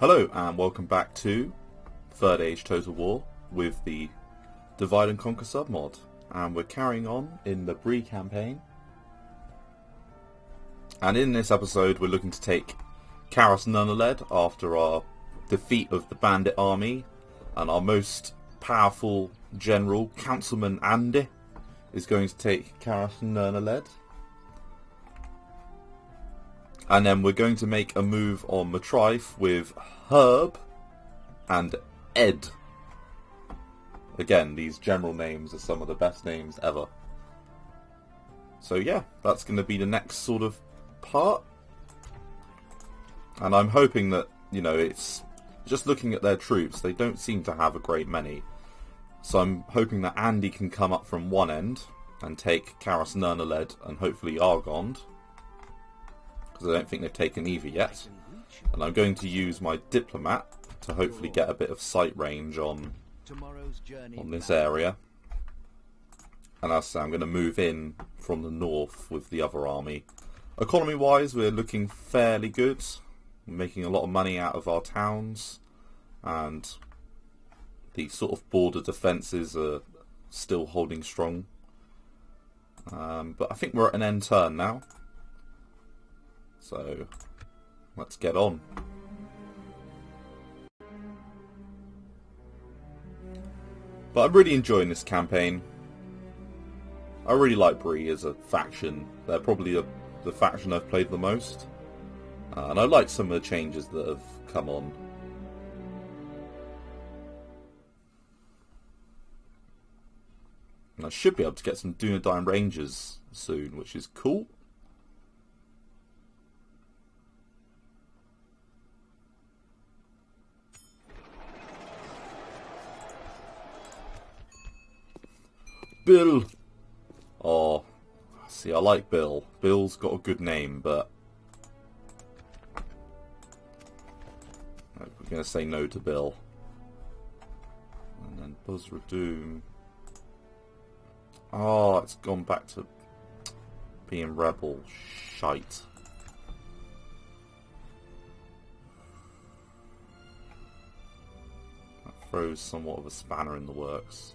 Hello and welcome back to Third Age Total War with the Divide and Conquer submod, and we're carrying on in the Bree campaign, and in this episode we're looking to take Karas Nunaled after our defeat of the bandit army, and our most powerful general, Councilman Andy, is going to take Karas Nunaled. And then we're going to make a move on Matrife with Herb and Ed. Again, these general names are some of the best names ever. So yeah, that's going to be the next sort of part. And I'm hoping that, you know, it's just looking at their troops, they don't seem to have a great many. So I'm hoping that Andy can come up from one end and take Karas Nunaled and hopefully Argond, because I don't think they've taken either yet. And I'm going to use my diplomat to hopefully get a bit of sight range on this area. And as I say, I'm going to move in from the north with the other army. Economy wise, we're looking fairly good. We're making a lot of money out of our towns, and the sort of border defences are still holding strong. But I think we're at an end turn now. So, let's get on. But I'm really enjoying this campaign. I really like Bree as a faction. They're probably the faction I've played the most. And I like some of the changes that have come on. And I should be able to get some Dunedain Rangers soon, which is cool. Bill! Oh, see, I like Bill. Bill's got a good name, but we're going to say no to Bill. And then Buzz Redoom. Oh, it's gone back to being rebel. Shite. That throws somewhat of a spanner in the works.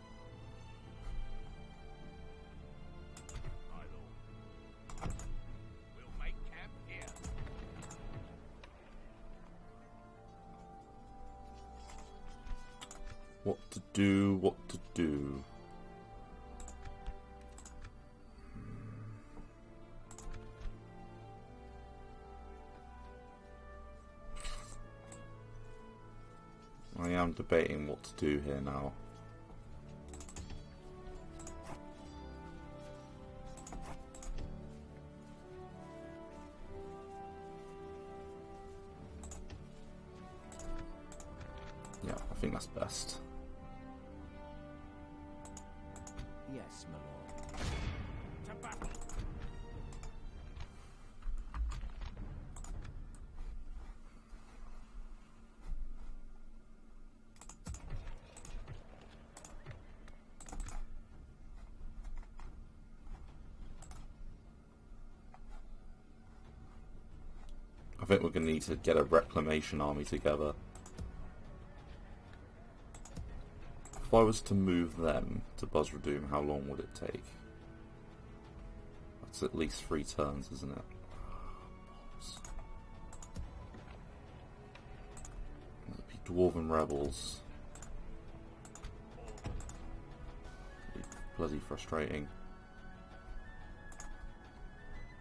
What to do, what to do. I am debating what to do here now. Yeah, I think that's best. Yes, my lord. To battle. I think we're going to need to get a reclamation army together. If I was to move them to Buzz Redoom, how long would it take? That's at least 3 turns, isn't it? That'd be Dwarven Rebels. Bloody frustrating.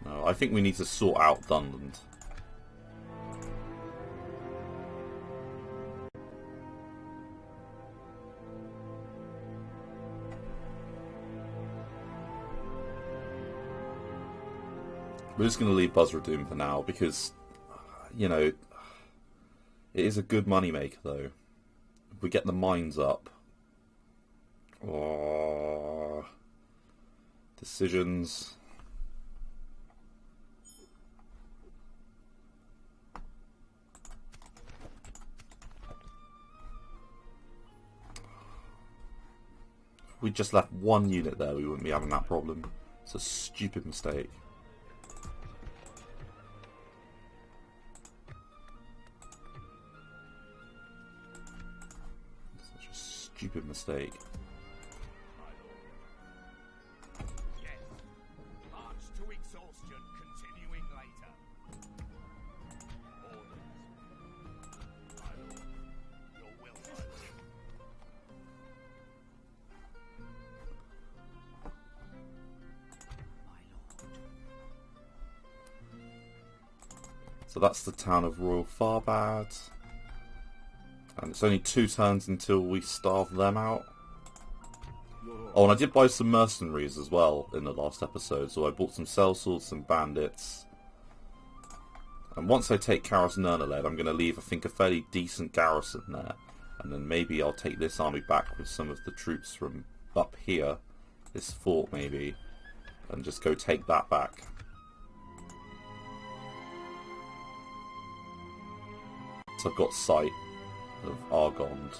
No, I think we need to sort out Dunland. We're just going to leave Buzz Redoom for now because, you know, it is a good moneymaker though. If we get the mines up. Oh, decisions. If we just left one unit there, we wouldn't be having that problem. It's a stupid mistake. Stupid mistake. Yes. March to exhaustion, continuing later. Orders. My lord. Your will, my lord. My lord. So that's the town of Royal Farbad. And it's only 2 turns until we starve them out. Oh, and I did buy some mercenaries as well in the last episode. So I bought some sellswords, some bandits. And once I take Karas Nernaled, I'm going to leave, I think, a fairly decent garrison there. And then maybe I'll take this army back with some of the troops from up here. This fort, maybe. And just go take that back. So I've got sight of Argond.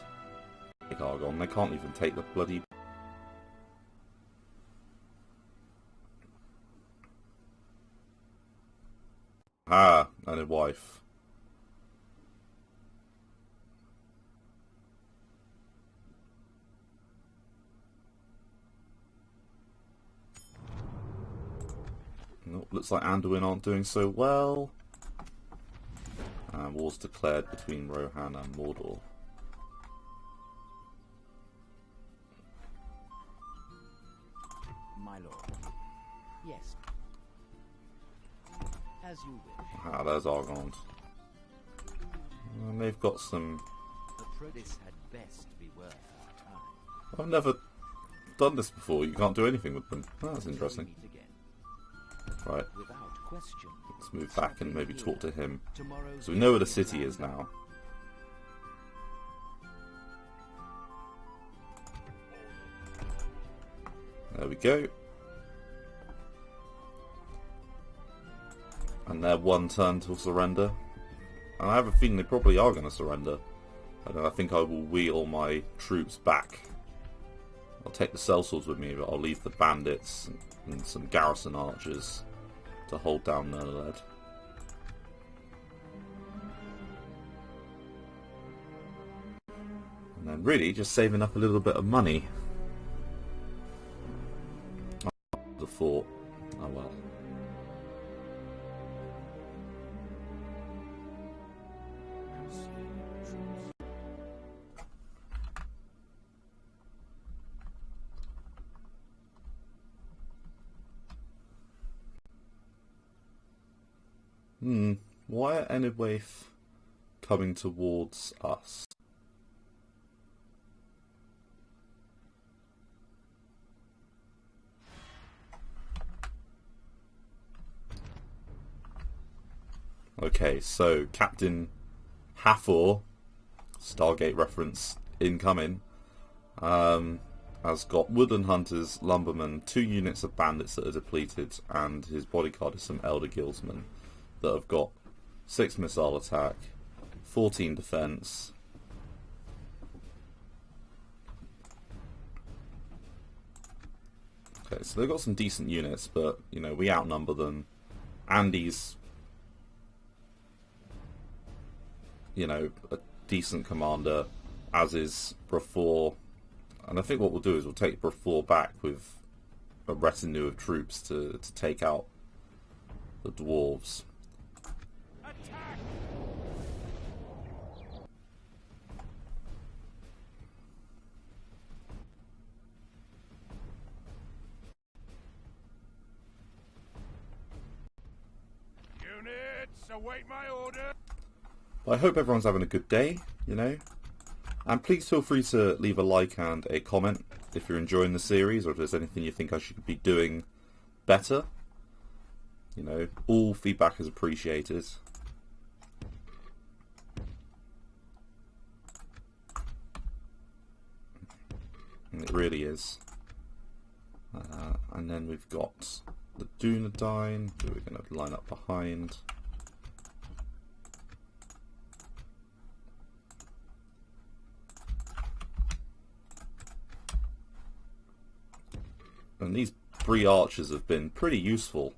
Take Argond. They can't even take the bloody... Ah, and a wife. Nope, looks like Anduin aren't doing so well. War's declared between Rohan and Mordor. My lord. Yes. As you wish. Ah, there's Argond. And they've got some... This had best be worth our time. I've never done this before. You can't do anything with them. Oh, that's Until we interesting. meet again. Right, Without question. let's move back and maybe talk to him. Tomorrow's So we know where the day city plan. is now. There we go. And they're 1 turn to surrender. And I have a feeling they probably are going to surrender. And I think I will wheel my troops back. I'll take the sellswords with me, but I'll leave the bandits and some garrison archers to hold down Nernaled. And then really just saving up a little bit of money. The fort. Oh well. Why are Enidwaith coming towards us? Okay, so Captain Hathor, Stargate reference incoming, has got woodland hunters, lumbermen, 2 units of bandits that are depleted, and his bodyguard is some elder guildsmen that have got 6 missile attack, 14 defense. Okay, so they've got some decent units, but you know, we outnumber them. Andy's, you know, a decent commander, as is Brafor. And I think what we'll do is we'll take Brafor back with a retinue of troops to take out the dwarves. Attack! Units, await my order. I hope everyone's having a good day, you know. And please feel free to leave a like and a comment if you're enjoying the series, or if there's anything you think I should be doing better. You know, all feedback is appreciated. And it really is. And then we've got the Dunedain, who we're going to line up behind. And these Bree archers have been pretty useful.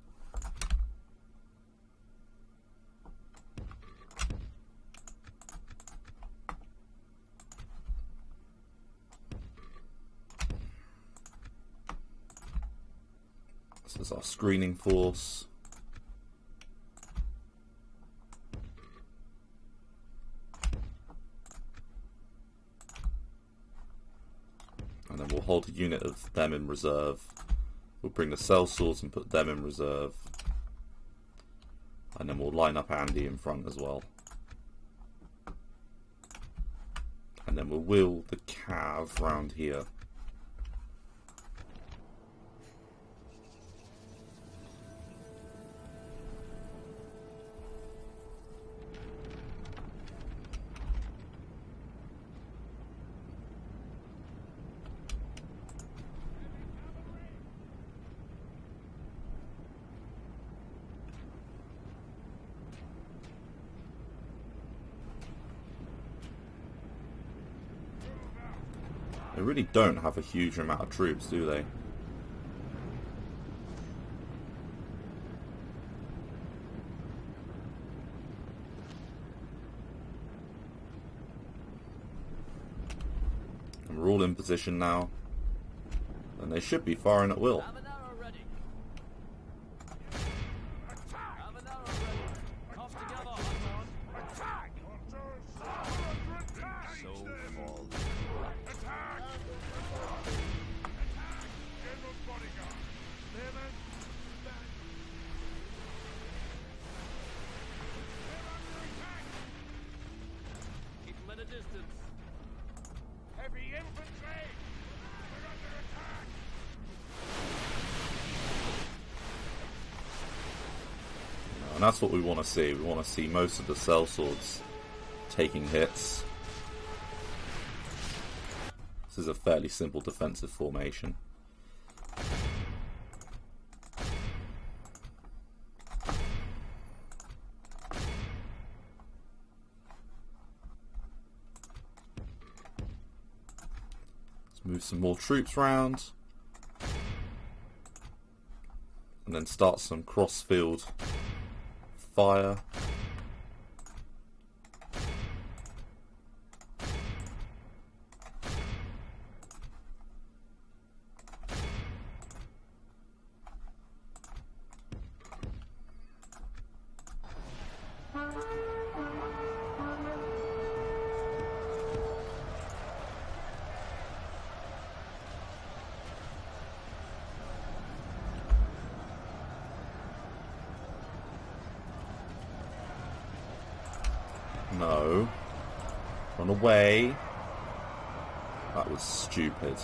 This is our screening force. And then we'll hold a unit of them in reserve. We'll bring the sellswords and put them in reserve. And then we'll line up Andy in front as well. And then we'll wheel the cav round here. They really don't have a huge amount of troops, do they? And we're all in position now. And they should be firing at will. Have an arrow ready. Have an arrow ready. Off together, Hunters. Attack! So fall. Attack! General's bodyguard. There, man. Back. They're under attack! Keep them at a distance. Heavy infantry! We're under attack! And that's what we want to see. We want to see most of the sellswords taking hits. This is a fairly simple defensive formation. Let's move some more troops round. And then start some cross-field fire. No. Run away. That was stupid.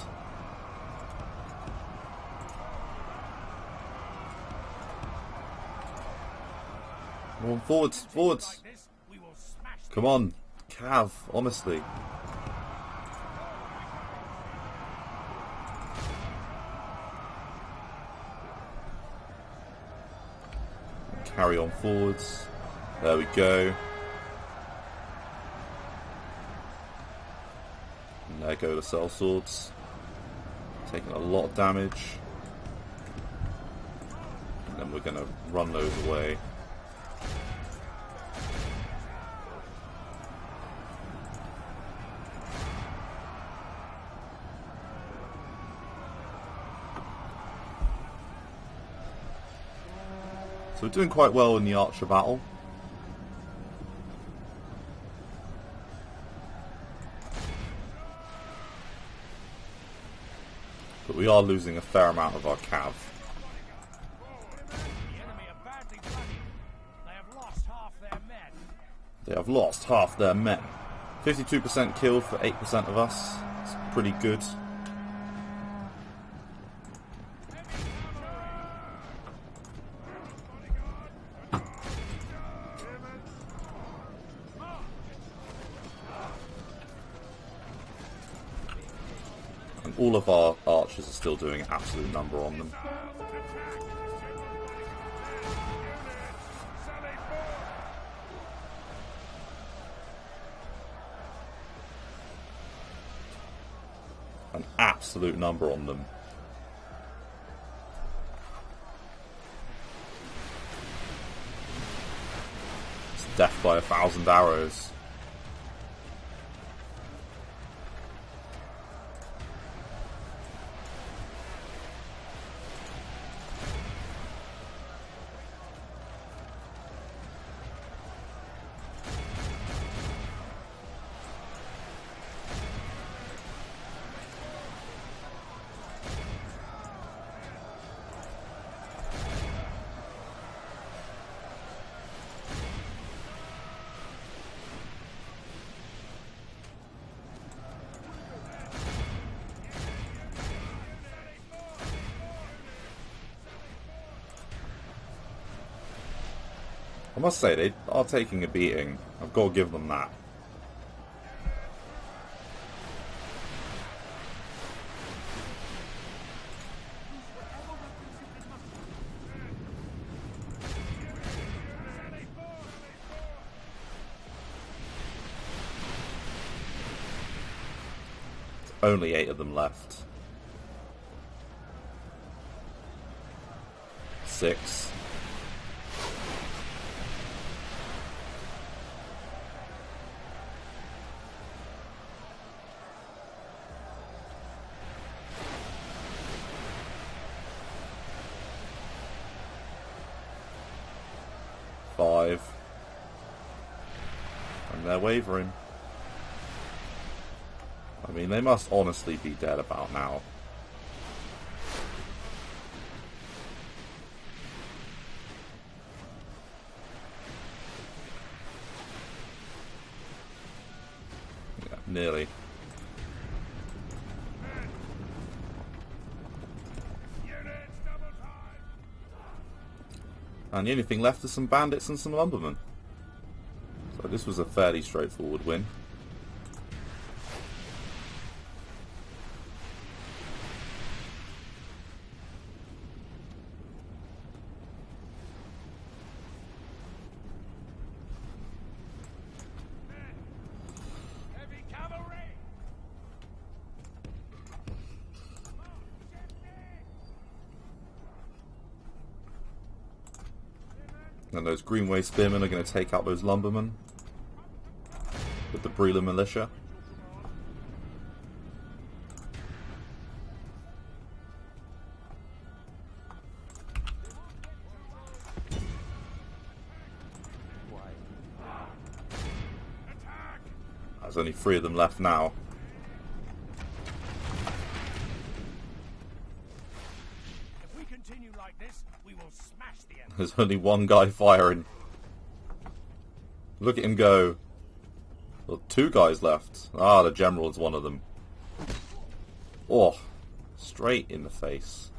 Come on, forwards, forwards. Like this, we will smash them. Come on, Cav, honestly. Carry on forwards. There we go. And there go the sellswords. Taking a lot of damage. And then we're going to run those away. So we're doing quite well in the archer battle. But we are losing a fair amount of our cav. The enemy are badly bloodied. They have lost half their men. They have lost half their men. 52% killed for 8% of us. It's pretty good. And all of our archers are still doing an absolute number on them. An absolute number on them. It's death by 1,000 arrows. I must say, they are taking a beating. I've got to give them that. Only 8 of them left. 6. Five. And they're wavering. I mean, they must honestly be dead about now. Yeah, nearly. And the only thing left is some bandits and some lumbermen. So this was a fairly straightforward win. And those Greenway spearmen are going to take out those lumbermen with the Bree militia. There's only 3 of them left now. If we continue like this, we will smash the enemy. There's only 1 guy firing. Look at him go. Well, 2 guys left. Ah, the general is one of them. Oh, straight in the face.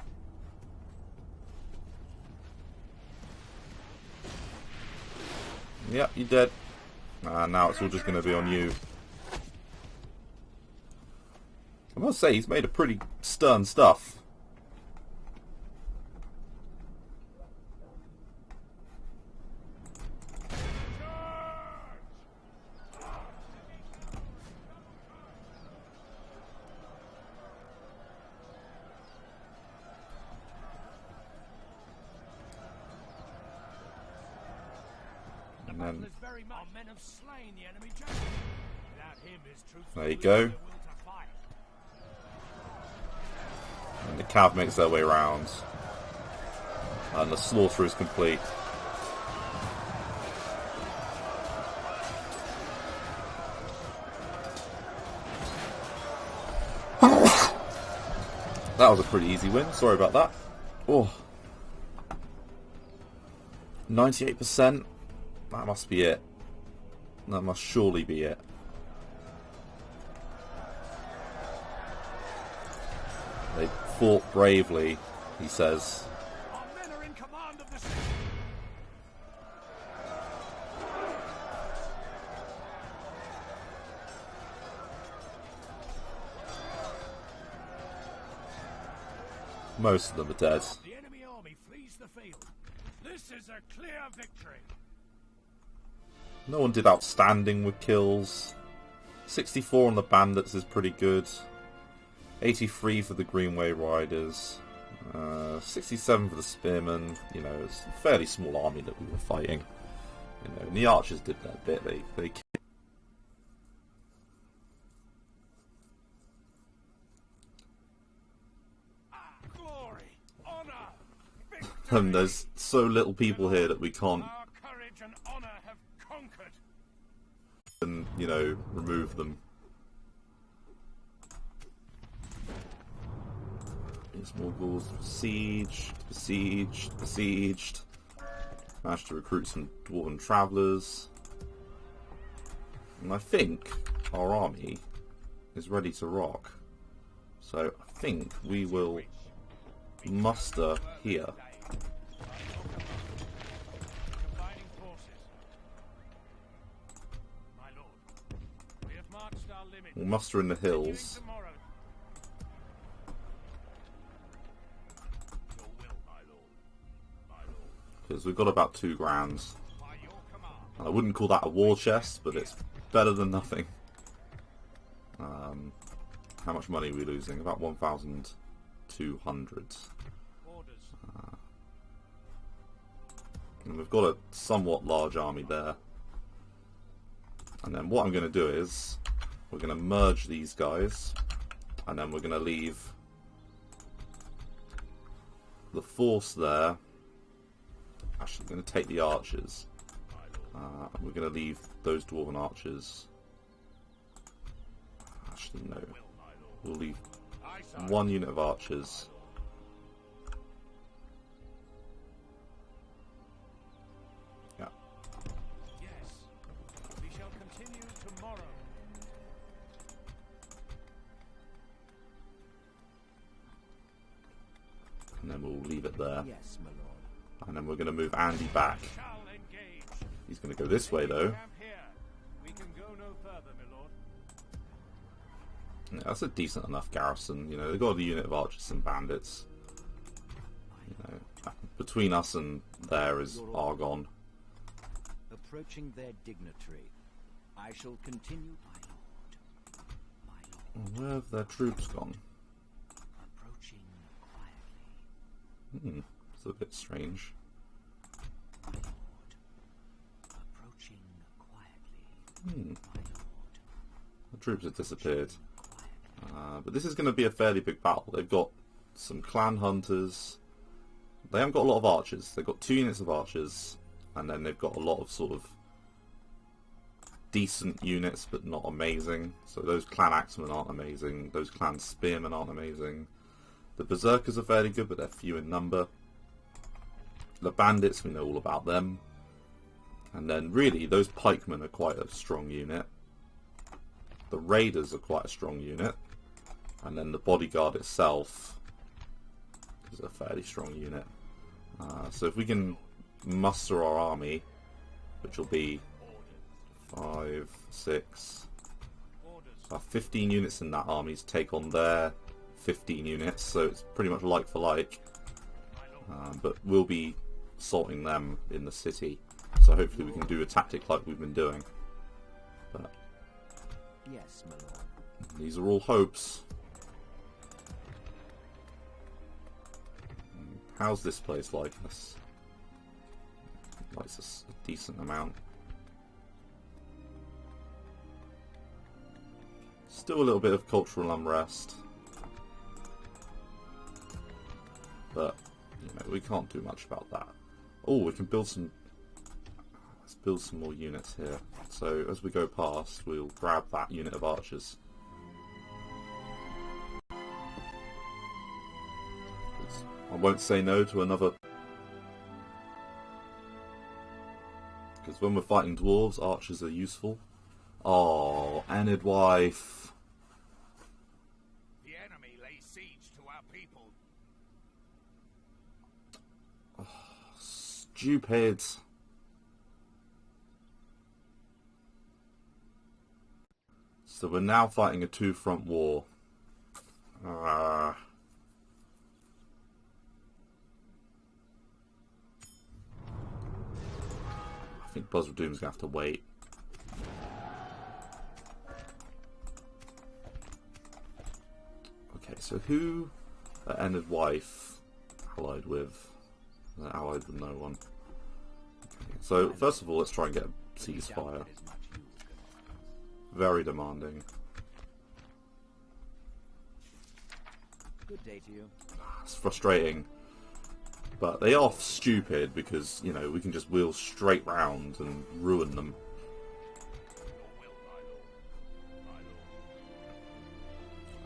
Yep, you're dead. Now it's all just going to be on you. I must say, he's made a pretty stern stuff. And then, Men have slain the enemy general. Without him, his troops there you go. And the cav makes their way around. And the slaughter is complete. That was a pretty easy win. Sorry about that. Oh. 98%. That must be it. That must surely be it. They fought bravely, he says. Our men are in command of the city. Most of them are dead. The enemy army flees the field. This is a clear victory. No one did outstanding with kills. 64 on the bandits is pretty good. 83 for the Greenway Riders. 67 for the Spearmen. You know, it's a fairly small army that we were fighting. You know, and the archers did their bit. They Glory, honor, victory. and there's so little people here that we can't, Our courage and honor have conquered. you know, remove them. More Gauls besieged. Managed to recruit some Dwarven Travellers. And I think our army is ready to rock. So I think we will muster here. Combining forces. limit. We'll muster in the hills. Tomorrow. Your will, my lord. My lord. Because we've got about 2 grand. By your command. I wouldn't call that a war chest, but it's better than nothing. How much money are we losing? About 1,200. Orders. And we've got a somewhat large army there. And then what I'm going to do is, we're going to merge these guys, and then we're going to leave the force there. Actually, I'm going to take the archers. And we're going to leave those dwarven archers. Actually, no. We'll leave 1 unit of archers. Yeah. Yes. We shall continue tomorrow. And then we'll leave it there. Yes, my lord. And then we're going to move Andy back. Shall engage. He's going to go this way, though. Camp here. We can go no further, my lord. Yeah, that's a decent enough garrison. You know, they've got a unit of archers and bandits. You know, between us and there is Argonne. Approaching their dignitary, I shall continue, my lord. My lord. Where have their troops gone? Approaching quietly, It's a bit strange. my lord. Approaching quietly, my lord. The troops have disappeared. But this is going to be a fairly big battle. They've got some clan hunters. They haven't got a lot of archers. They've got 2 units of archers. And then they've got a lot of sort of decent units, but not amazing. So those clan axemen aren't amazing. Those clan spearmen aren't amazing. The berserkers are fairly good, but they're few in number. The bandits, we know all about them. And then really, those pikemen are quite a strong unit. The raiders are quite a strong unit. And then the bodyguard itself is a fairly strong unit. So if we can muster our army, which will be 5, 6, 15 units in that army to take on their 15 units, so it's pretty much like for like. But we'll be assaulting them in the city, so hopefully we can do a tactic like we've been doing. But Yes, my lord. these are all hopes. How's this place like us? Likes us a decent amount. Still a little bit of cultural unrest, but you know, we can't do much about that. Oh, we can build some. Let's build some more units here. So as we go past, we'll grab that unit of archers. I won't say no to another. Because when we're fighting dwarves, archers are useful. Oh, Enid wife. The enemy lays siege to our people. Stupid. So we're now fighting a 2-front war. I think Buzz of Doom's gonna have to wait. Okay, so who Enid wife allied with? They're allied with no one. Okay, so first of all, let's try and get a ceasefire. Very demanding. Good day to you. It's frustrating. But they are stupid because, you know, we can just wheel straight round and ruin them.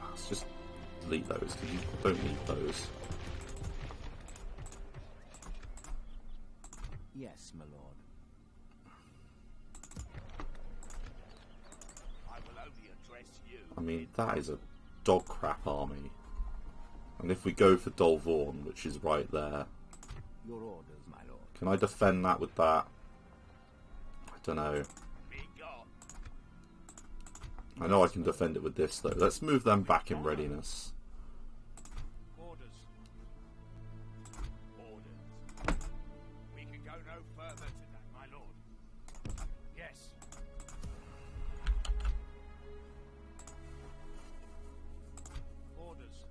Let's just delete those because you don't need those. Yes, my lord. I will only address you. I mean, that is a dog crap army. And if we go for Dolvorn, which is right there, Your orders, my lord. can I defend that with that? I don't know. Be gone. I know I can defend it with this, though. Let's move them back in readiness. Orders. Orders. We can go no further tonight, my lord. Yes. Orders.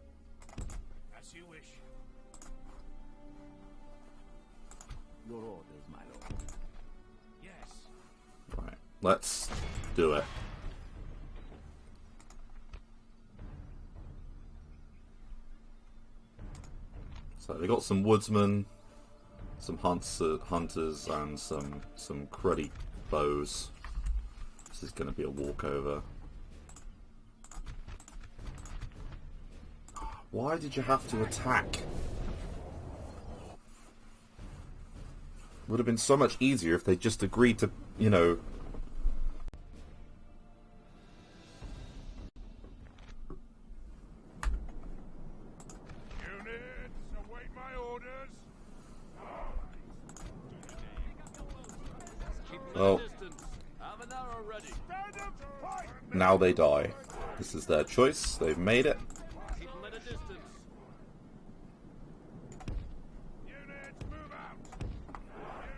As you wish. Your orders, my lord. Yes. Right, let's do it. So they got some woodsmen, some hunters, and some cruddy bows. This is going to be a walkover. Why did you have to attack? Would have been so much easier if they just agreed to, you know... Units, await my orders. Oh, Have an arrow ready. Stand up, fight! now they die. This is their choice. They've made it. Keep them at a distance. Units, move out!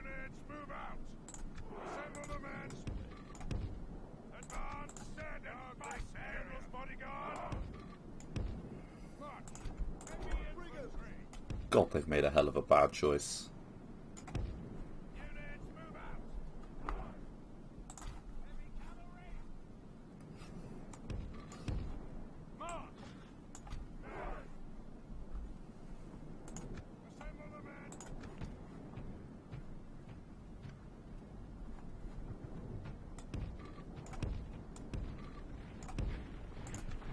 Units, move out! Assemble the men! Advance, stand up, my General's bodyguard! March! Enemy infantry! God, they've made a hell of a bad choice. Units, move out! Heavy cavalry! March! Assemble the men!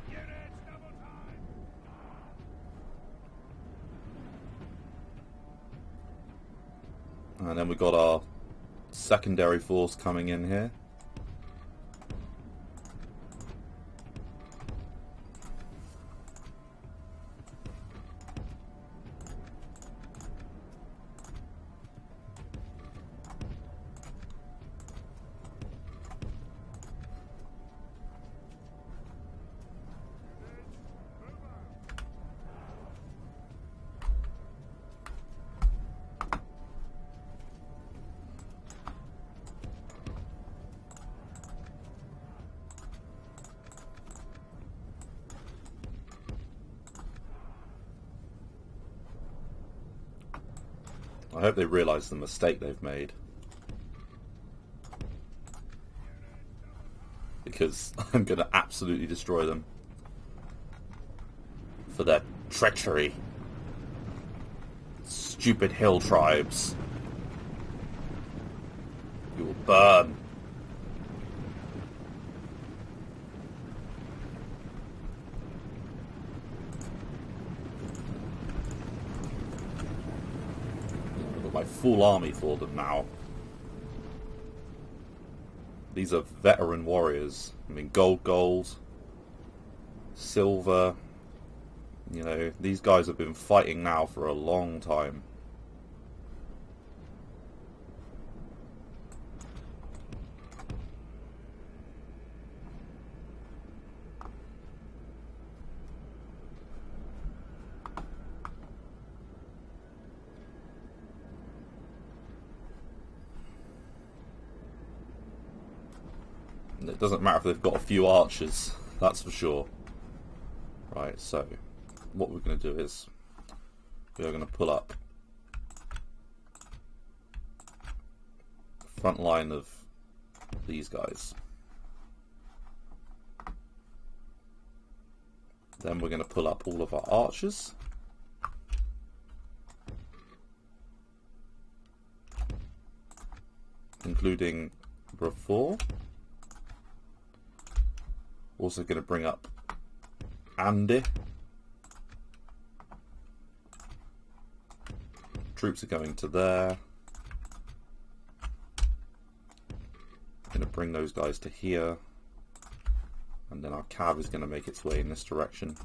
Units, double time! And then we got our secondary force coming in here. I hope they realise the mistake they've made. Because I'm going to absolutely destroy them. For their treachery. Stupid hill tribes. You will burn. My full army for them now. These are veteran warriors. I mean, gold, silver. You know, these guys have been fighting now for a long time. And it doesn't matter if they've got a few archers, that's for sure. Right, so what we're going to do is we're going to pull up the front line of these guys. Then we're going to pull up all of our archers. Including Bree. Also going to bring up Andy. Troops are going to there. Going to bring those guys to here. And then our cav is going to make its way in this direction.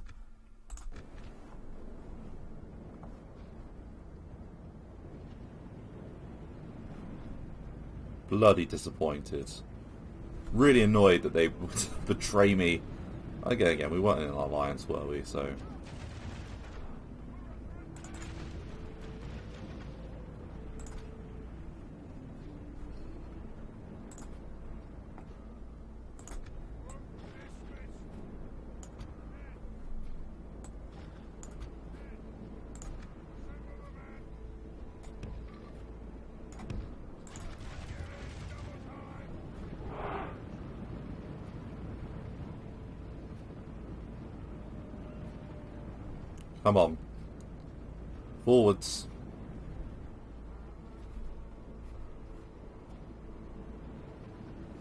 Bloody disappointed. Really annoyed that they would betray me. Again, we weren't in an alliance, were we? So. Come on. Forwards.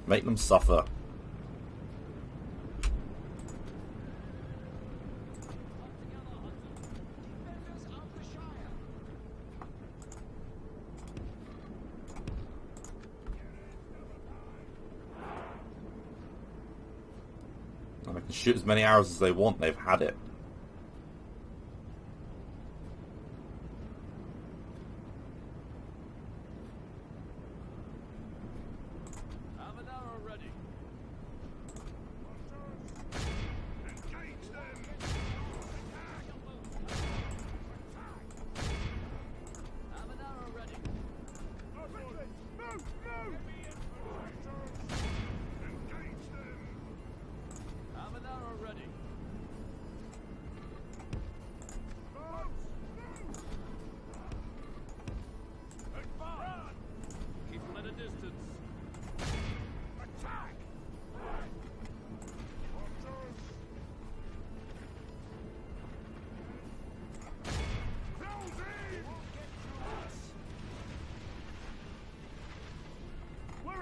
Make them suffer. And they can shoot as many arrows as they want. They've had it.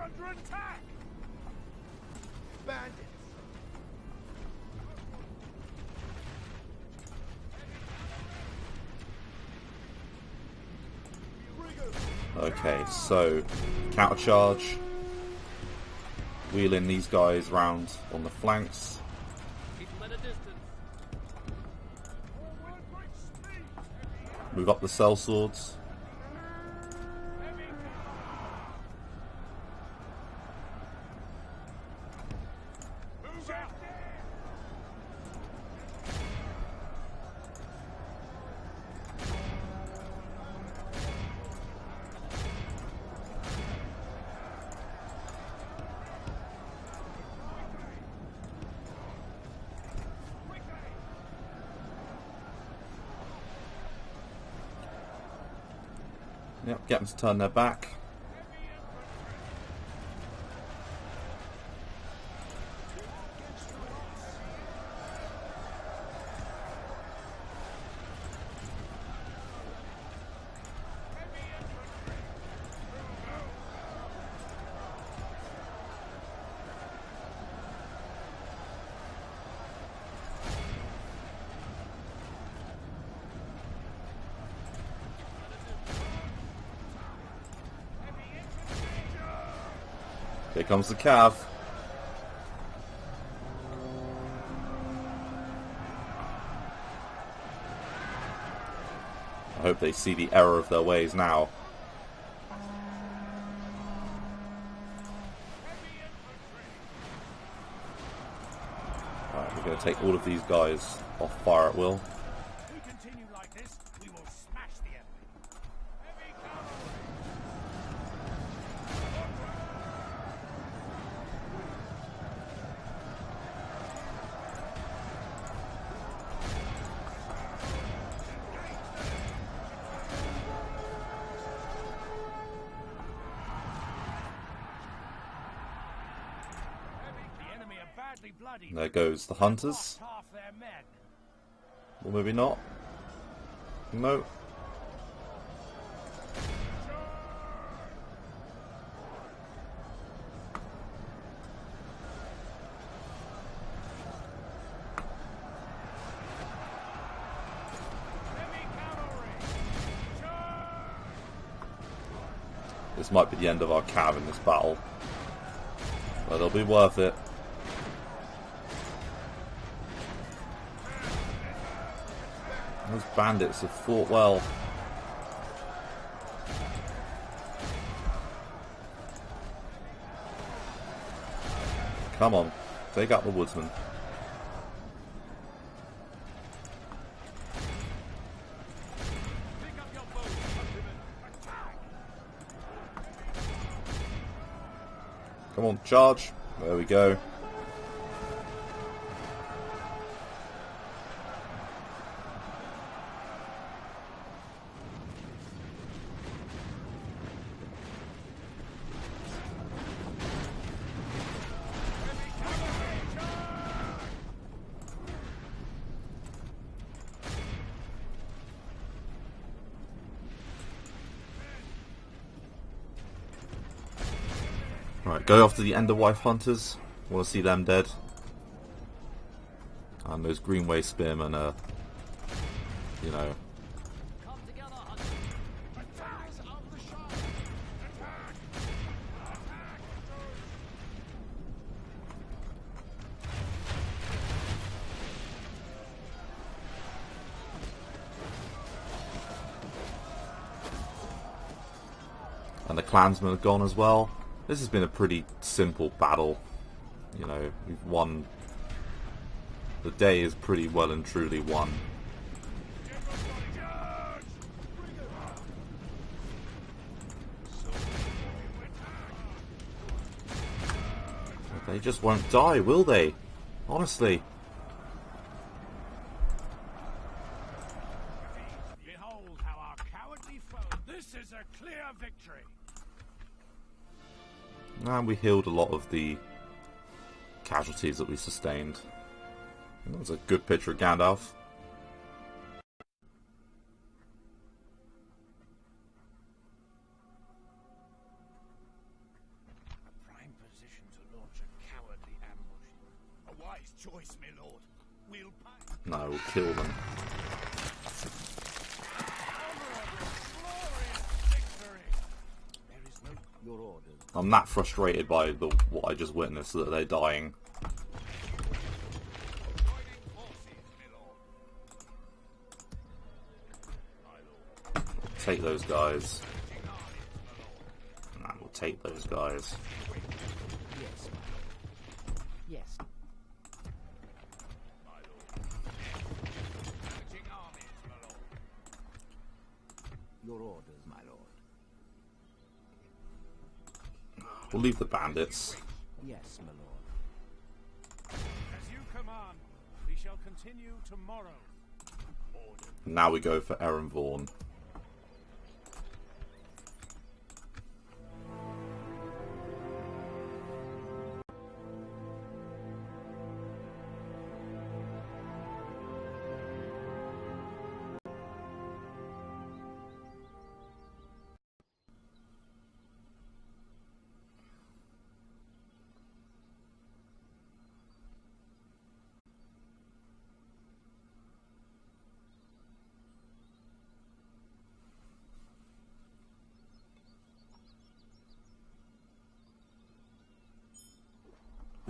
Under attack! Bandits! Okay, so counter charge. Wheeling these guys round on the flanks. Move up the cell swords. Yep, get them to turn their back. Here comes the cav. I hope they see the error of their ways now. Alright, we're going to take all of these guys off fire at will. If we continue like this, we will smash the enemy. There goes the hunters. Or maybe not. No. This might be the end of our cav in this battle. But it'll be worth it. Those bandits have fought well. Come on, take out the woodsman. Pick up your bow, countrymen. Attack! Come on, charge. There we go. Right, go after the Enderwife hunters. Want to see them dead. And those Greenway spearmen are, you know. Come together, hunters. Attack of the shard! Attack! Attack! And the clansmen are gone as well. This has been a pretty simple battle. You know, we've won. The day is pretty well and truly won. Charge! They just won't die, will they? Honestly. Behold how our cowardly foe. This is a clear victory. And we healed a lot of the casualties that we sustained. That was a good picture of Gandalf. A prime position to launch a cowardly ambush. A wise choice, my lord. We'll pay. No, we'll kill them. Glorious victory. There is no Your orders. I'm that frustrated by what I just witnessed that they're dying. joining forces, my lord. My lord. Take those guys. Marching armies, my lord. Nah, we'll take those guys. Yes, my lord. Yes. My lord. Marching armies, my lord. Your orders, my lord. We'll leave the bandits. Yes, my lord. As you command, we shall continue tomorrow. Order. Now we go for Aaron Vaughan.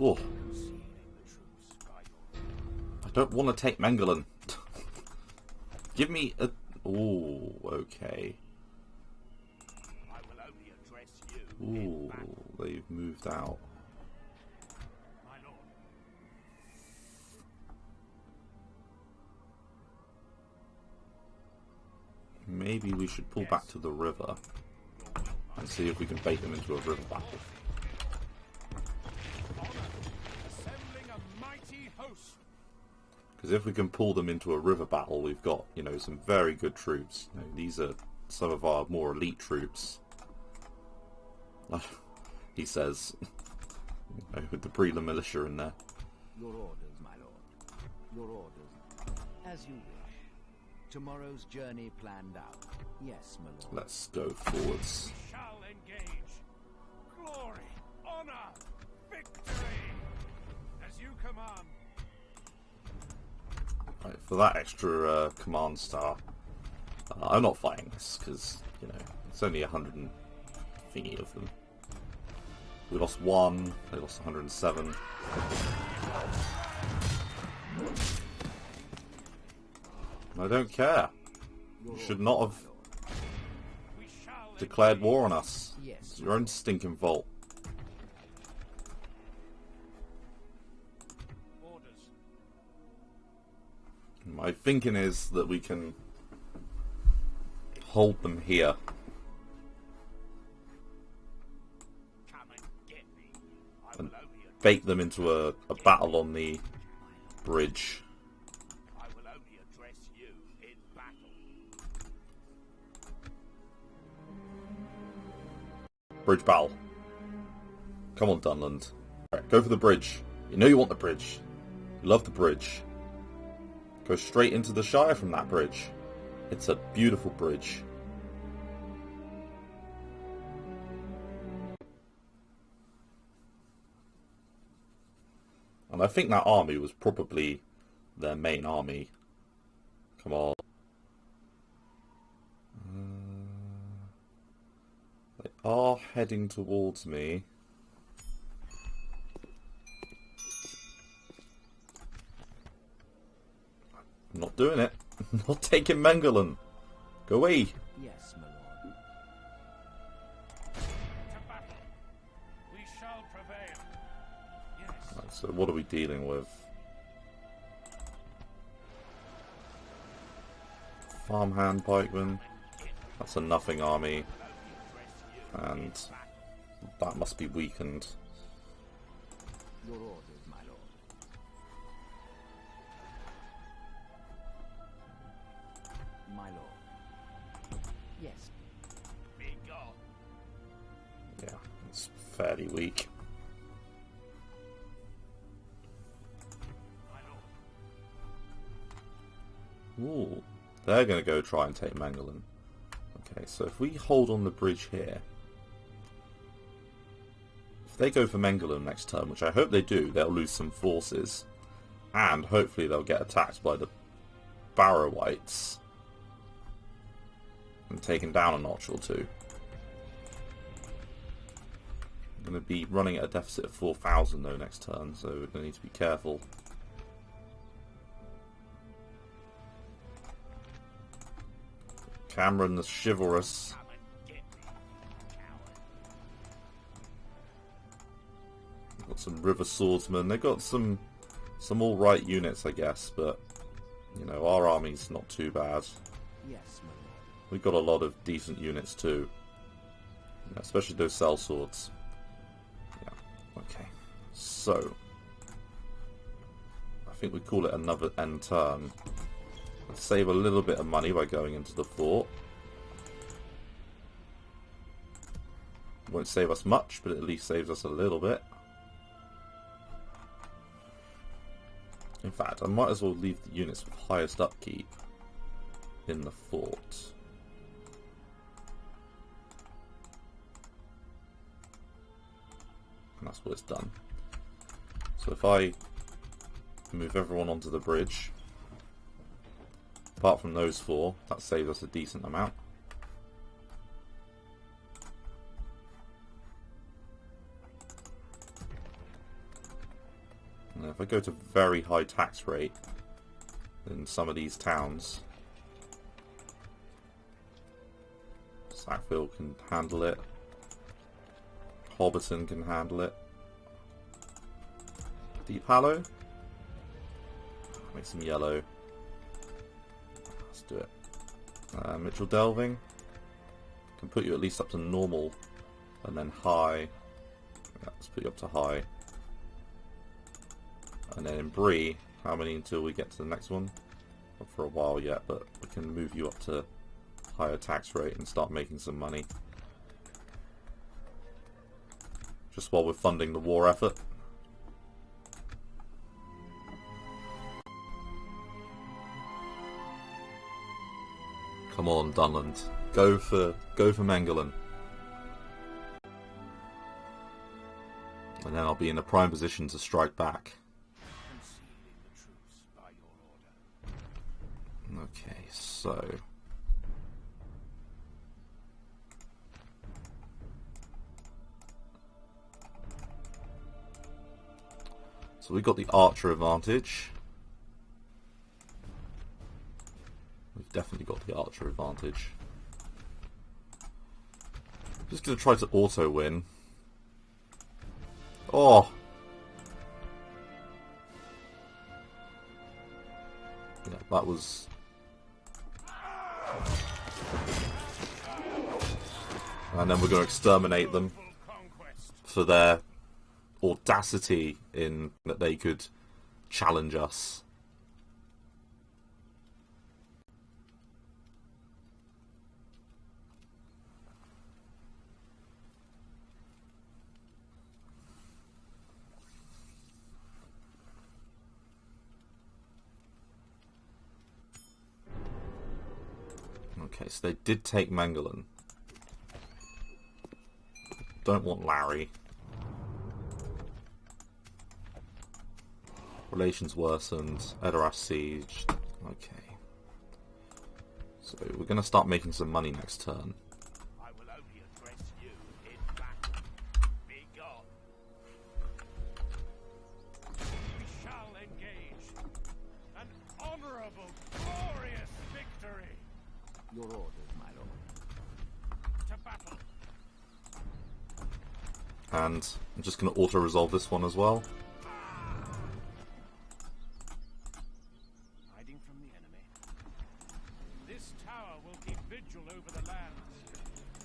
Oh, Sealing the truce by your I don't want to take Mengelen. Give me a... Ooh, okay. I will only address you Ooh, in battle, they've moved out. my lord. Maybe we should pull back to the river and see if we can bait them into a river battle. Honor, assembling a mighty host. Because if we can pull them into a river battle, we've got, you know, some very good troops. You know, these are some of our more elite troops. He says, you know, with the Bree militia in there. Your orders, my lord. Your orders. As you wish. Tomorrow's journey planned out. Yes, my lord. Let's go forwards. Shall engage. Glory, honor, victory. As you command. Right, for that extra command star, I'm not fighting this because, you know, it's only 100 and thingy of them. We lost one, they lost 107. I don't care. You should not have We shall declared war on us. Yes. It's your own stinking fault. My thinking is that we can hold them here. Come and get me. I And will only bait them into a battle on the bridge. I will only address you in battle. Bridge battle. Come on, Dunland. Right, go for the bridge. You know you want the bridge. You love the bridge. Go straight into the Shire from that bridge. It's a beautiful bridge. And I think that army was probably their main army. Come on. They are heading towards me. I'm not doing it. I'm not taking Mengelen. Go away. Yes, my lord. To battle. We shall prevail. Yes. Right, so what are we dealing with? Farmhand pikemen. That's a nothing army. And that must be weakened. Your orders, my lord. My lord. Yes. Be gone. Yeah, it's fairly weak. My lord. Ooh, they're going to go try and take Mengelen. Okay, so if we hold on the bridge here, if they go for Mengelen next turn, which I hope they do, they'll lose some forces, and hopefully they'll get attacked by the Barrow-wights and taken down a notch or two. I'm going to be running at a deficit of 4,000 though next turn, so we're going to need to be careful. Cameron the Chivalrous. Come and get me, coward. They've got some River Swordsmen. They've got some alright units, I guess, but you know, our army's not too bad. Yes, my lord. We've got a lot of decent units too. You know, especially those cell swords. Yeah. Okay. So I think we call it another end turn. Let's save a little bit of money by going into the fort. Won't save us much, but at least saves us a little bit. In fact, I might as well leave the units with highest upkeep in the fort. And that's what it's done. So if I move everyone onto the bridge, apart from those four, that saves us a decent amount. And if I go to very high tax rate in some of these towns, Sackville can handle it, Hobbiton can handle it, Deep Hallow, make some yellow. Let's do it. Mitchell Delving can put you at least up to normal, and then high. Yeah, let's put you up to high. And then in Bree, how many until we get to the next one? Not for a while yet, but we can move you up to higher tax rate and start making some money. Just while we're funding the war effort. Come on, Dunland. Go for Mengelen. And then I'll be in a prime position to strike back. Concealing the truce by your order. Okay, so we got the archer advantage. We've definitely got the archer advantage. Just going to try to auto win. Oh! Yeah, that was... And then we're going to exterminate them for their audacity in that they could challenge us. Okay, so they did take Mengelin. Don't want Larry. Relations worsened. Edoras siege. Okay. So we're going to start making some money next turn. I will only address you in battle. Be gone. We shall engage. An honorable, glorious victory. Your orders, my lord. To battle. And I'm just going to auto-resolve this one as well. Hiding from the enemy. This tower will keep vigil over the lands.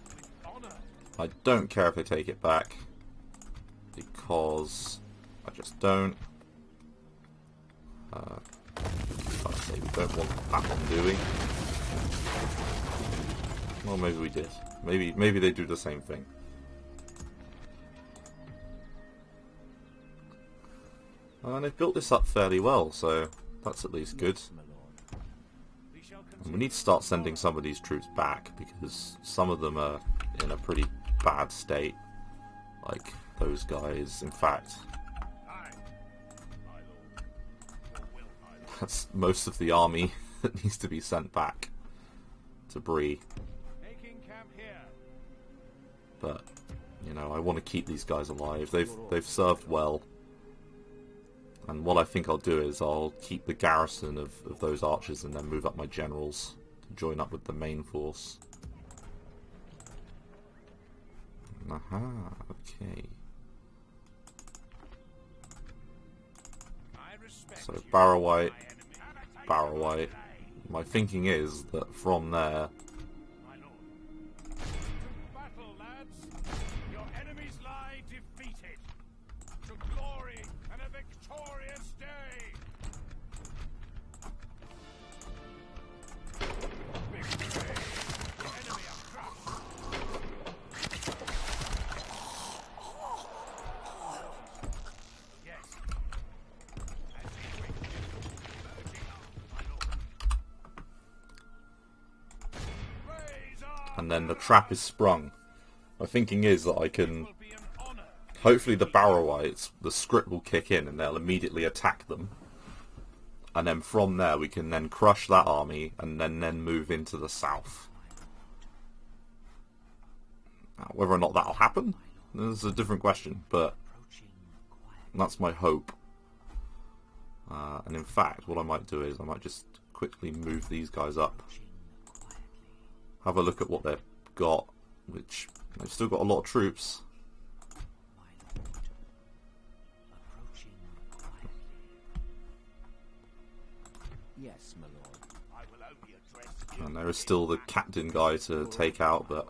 With honor. I don't care if they take it back, because I just don't. Okay, we don't want that one, do we? Well, maybe we did. Maybe they do the same thing. And they've built this up fairly well, so that's at least good. My lord. We shall And continue. we need to start sending some of these troops back, because some of them are in a pretty bad state. Like those guys. In fact, Aye, my lord. Your will, my lord. that's most of the army that needs to be sent back to Bree. Making camp here. But, you know, I want to keep these guys alive. They've served well. And what I think I'll do is I'll keep the garrison of those archers and then move up my generals to join up with the main force. Aha, okay. I respect So you, Barrow-White, my enemy. Barrow-White. My thinking is that from there, My lord. To battle, lads. Your enemies lie defeated. To glory and a victorious day. Victory. The enemy are crushed. Yes. As you wish. Merging up, my lord. Raise arms. and then the trap is sprung. My thinking is that I can... Will be an honor. Hopefully the Barrow-Whites, the script will kick in and they'll immediately attack them. And then from there we can then crush that army and then move into the south. Now, whether or not that'll happen is a different question, but that's my hope. And in fact, what I might do is I might just quickly move these guys up. Have a look at what they've got, which they've still got a lot of troops. Yes, my lord. I will only address you. And there is still the captain guy to take out, but...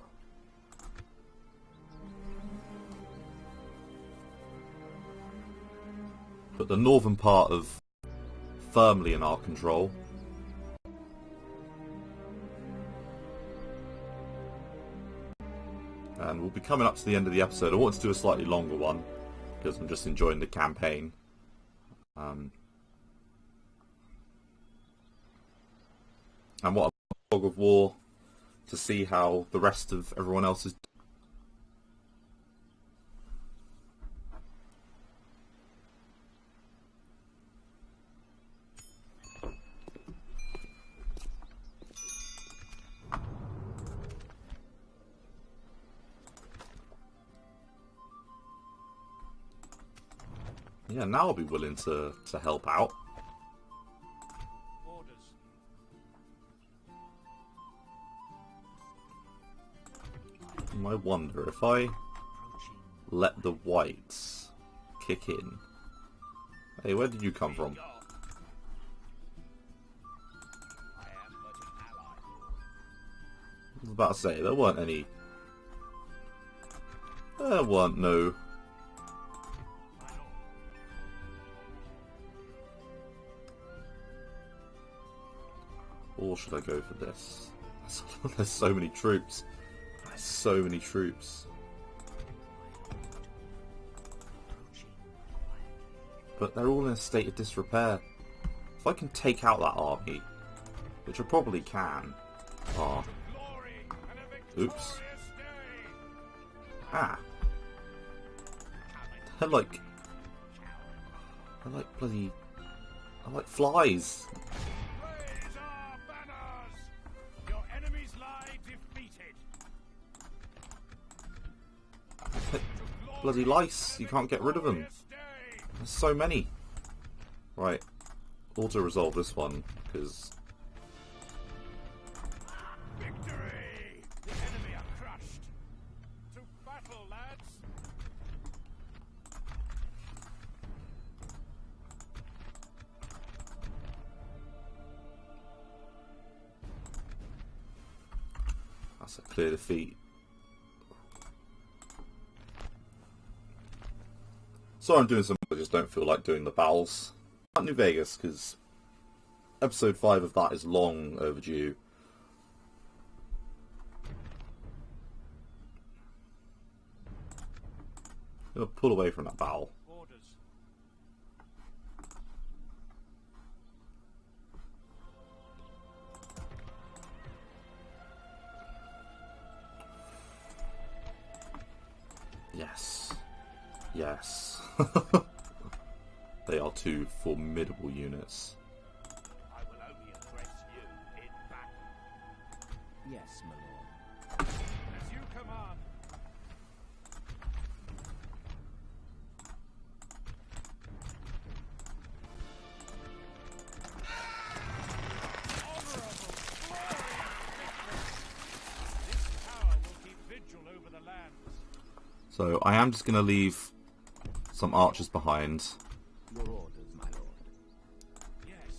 But the northern part of firmly in our control. And we'll be coming up to the end of the episode. I want to do a slightly longer one, because I'm just enjoying the campaign. And what a fog of war to see how the rest of everyone else is. Yeah, now I'll be willing to help out. Orders. I wonder if I let the whites kick in. Hey, where did you come from? was about to say, there weren't any... There weren't no... Or should I go for this? There's so many troops. There's so many troops. But they're all in a state of disrepair. If I can take out that army, which I probably can. Oh. Oops. Ah. They're like bloody... They're like flies. Raise our banners! Your enemies lie defeated. Bloody lice. You can't get rid of them. There's so many. Right. Auto-resolve this one, because... Victory! The enemy are crushed. To battle, lads! That's a clear defeat. Sorry I'm doing some, I just don't feel like doing the battles. Not New Vegas, because episode 5 of that is long overdue. I'm going to pull away from that battle. Orders. Yes. Yes. They are two formidable units. I will only address you in battle. Yes, my lord. As you command. Honorable, glorious victory! This tower will keep vigil over the lands. So I am just going to leave some archers behind. Your orders, my lord. Yes.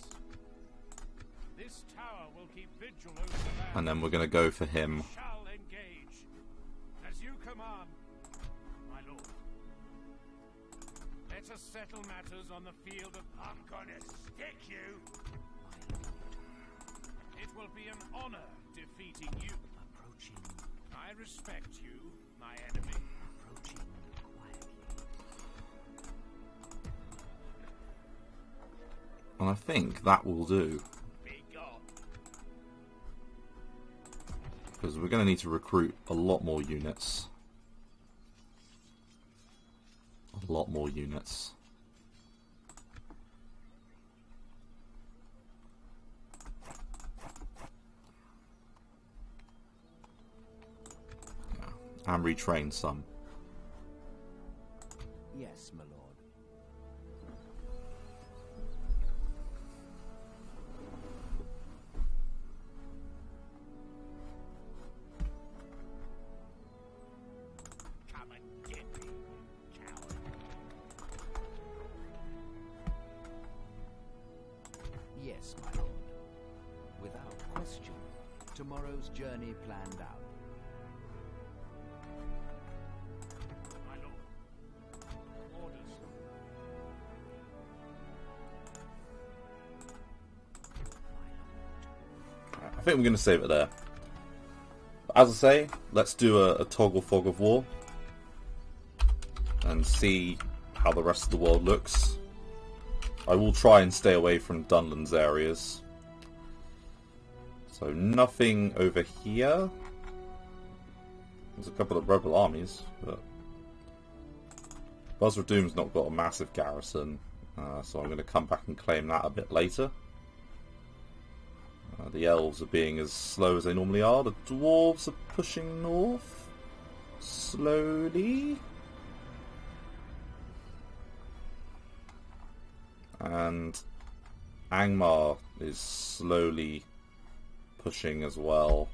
This tower will keep vigil over the lands. And then we're going to go for him. Shall engage. As you command, my lord. Let us settle matters on the field of... I'm gonna stick you! It will be an honor defeating you. Approaching, I respect you, my enemy. approaching quietly. And I think that will do. Be gone. Because we're going to need to recruit a lot more units. A lot more units. Yeah. And retrain some. Yes, my lord. Come and get me, coward. Yes, my lord. Without question. Tomorrow's journey planned out. My lord. Orders. I think we're going to save it there. But as I say, let's do a toggle fog of war. And see how the rest of the world looks. I will try and stay away from Dunland's areas. So nothing over here. There's a couple of rebel armies, but Basra Doom's not got a massive garrison, so I'm going to come back and claim that a bit later. The elves are being as slow as they normally are. The dwarves are pushing north slowly. And Angmar is slowly pushing as well.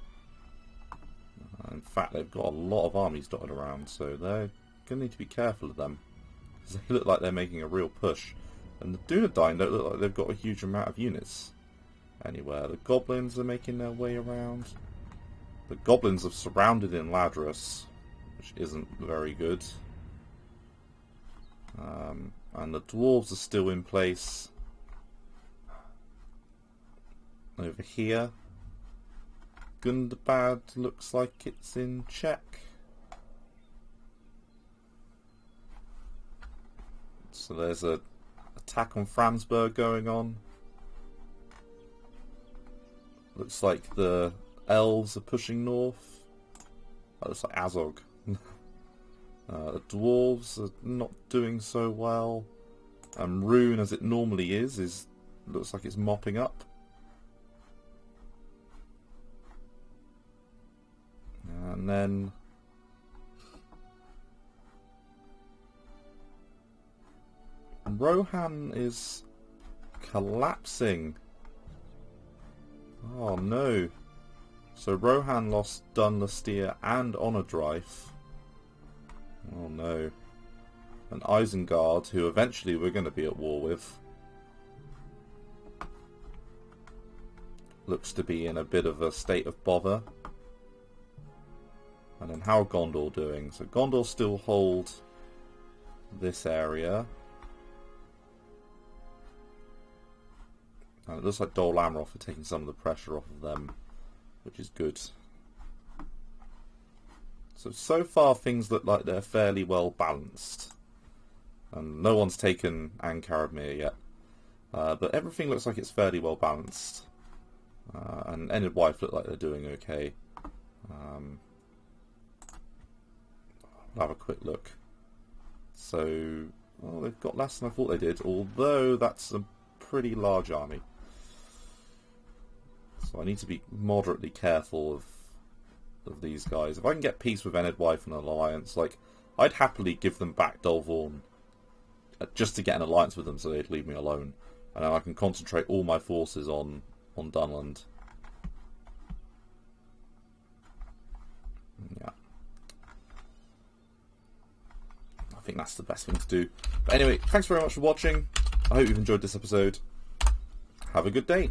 In fact, they've got a lot of armies dotted around, so they're going to need to be careful of them. Because they look like they're making a real push. And the Dunedain don't look like they've got a huge amount of units anywhere. The goblins are making their way around. The goblins have surrounded in Ladros, which isn't very good. And the dwarves are still in place. Over here, Gundabad looks like it's in check. So there's a attack on Fransburg going on. Looks like the elves are pushing north. That looks like Azog. The dwarves are not doing so well. And Rune, as it normally is looks like it's mopping up. And then Rohan is collapsing. Oh no. So Rohan lost Dunlastir and Onodrife. Oh no. And Isengard, who eventually we're going to be at war with, looks to be in a bit of a state of bother. And then how are Gondor doing? So Gondor still hold this area. And it looks like Dol Amroth are taking some of the pressure off of them, which is good. So far things look like they're fairly well balanced. And no one's taken Ankaradmir yet. But everything looks like it's fairly well balanced. And Enid Wife look like they're doing okay. I'll have a quick look. So, well, they've got less than I thought they did, although that's a pretty large army. So I need to be moderately careful of these guys. If I can get peace with Enid Wife and an alliance, like, I'd happily give them back Dolvorn just to get an alliance with them so they'd leave me alone. And then I can concentrate all my forces on Dunland. Yeah. I think that's the best thing to do. But anyway, thanks very much for watching. I hope you've enjoyed this episode. Have a good day.